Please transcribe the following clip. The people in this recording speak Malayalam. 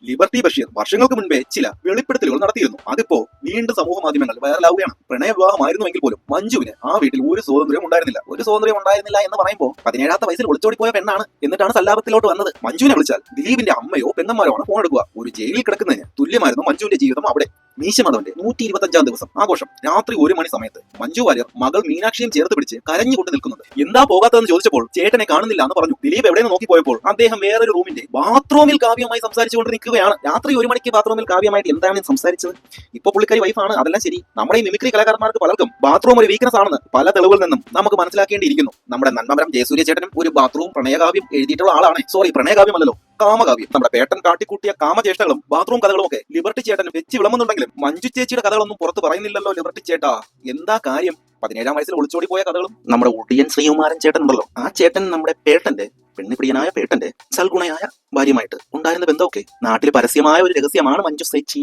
ലിബർട്ടി ബഷീർ വർഷങ്ങൾക്ക് മുൻപേ ചില വെളിപ്പെടുത്തലുകൾ നടത്തിയിരുന്നു. അതിപ്പോ വീണ്ടും സമൂഹ മാധ്യമങ്ങൾ വൈറലാവുകയാണ്. പ്രണയ വിവാഹമായിരുന്നുവെങ്കിൽ പോലും മഞ്ജുവിന് ആ വീട്ടിൽ ഒരു സ്വാതന്ത്ര്യം ഉണ്ടായിരുന്നില്ല എന്ന് പറയുമ്പോൾ 17ാമത്തെ വയസ്സിൽ ഒളിച്ചോടിപ്പോയ പെണ്ണാണ് എന്നിട്ടാണ് സല്ലാപത്തിലോട്ട് വന്നത്. മഞ്ജുവിനെ വിളിച്ചാൽ ദിലീപിന്റെ അമ്മയോ പെങ്ങന്മാരോ ആണ് ഫോൺ എടുക്കുക. ഒരു ജയിലിൽ കിടക്കുന്നതിന് തുല്യമായിരുന്നു മഞ്ജുവിന്റെ ജീവിതം അവിടെ. മീശമാധവന്റെ 125ാം ദിവസം ആഘോഷം രാത്രി 1 മണി സമയത്ത് മഞ്ജു വാര്യർ മകൾ മീനാക്ഷിയും ചേർത്ത് പിടിച്ച് കരഞ്ഞുകൊണ്ട് നിൽക്കുന്നുണ്ട്. എന്താ പോകാത്തതെന്ന് ചോദിച്ചപ്പോൾ ചേട്ടനെ കാണുന്നില്ല എന്ന് പറഞ്ഞു. ദിലീപ് എവിടെയെന്ന് നോക്കിപ്പോയപ്പോൾ അദ്ദേഹം വേറൊരു റൂമിന്റെ ബാത്റൂമിൽ കാവ്യമായി സംസാരിച്ചുകൊണ്ട് നിൽക്കുകയാണ്. രാത്രി 1 മണിക്ക് ബാത്റൂമിൽ കാവ്യമായിട്ട് എന്താണ് സംസാരിച്ചത്? ഇപ്പൊ പുള്ളിക്കാരി വൈഫാണ്, അതെല്ലാം ശരി. നമ്മുടെ ഈ മിമിക്രി കലാകാരന്മാർക്ക് പലർക്കും ബാത്റൂം ഒരു വീക്ക്നസ് ആണെന്ന് പല തെളിവുകളിൽ നിന്നും നമുക്ക് മനസ്സിലാക്കേണ്ടിയിരിക്കുന്നു. നമ്മുടെ നന്മമരം ജയസൂര്യ ചേട്ടനും ഒരു ബാത്റൂം പ്രണയകാവ്യം എഴുതിയിട്ടുള്ള ആളാണ്. സോറി, പ്രണയകാവ്യമല്ലല്ലോ, കാമകാവ്യം. നമ്മുടെ പേട്ടൻ കാട്ടിക്കൂട്ടിയ കാമചേഷ്ടകളും ബാത്റൂം കഥകളും ഒക്കെ ലിബർട്ടി ചേട്ടനും വെച്ച് വിളമ്പുന്നുണ്ടെങ്കിലും മഞ്ജു ചേച്ചിയുടെ കഥകളൊന്നും പുറത്ത് പറയുന്നില്ലല്ലോ ലിബർട്ടി ചേട്ടാ. എന്താ കാര്യം? 17ാം വയസ്സിൽ ഒളിച്ചോടി പോയ കഥകളും. നമ്മുടെ ഒടിയൻ ശ്രീകുമാരൻ ചേട്ടൻ ഉണ്ടല്ലോ, ആ ചേട്ടൻ നമ്മുടെ പേട്ടന്റെ പെണ്ണിപ്രിയനായ പേട്ടന്റെ സൽഗുണയായ ഭാര്യയുമായിട്ട് ഉണ്ടായിരുന്ന ബന്ധമൊക്കെ നാട്ടിൽ പരസ്യമായ ഒരു രഹസ്യമാണ് മഞ്ജു ചേച്ചി.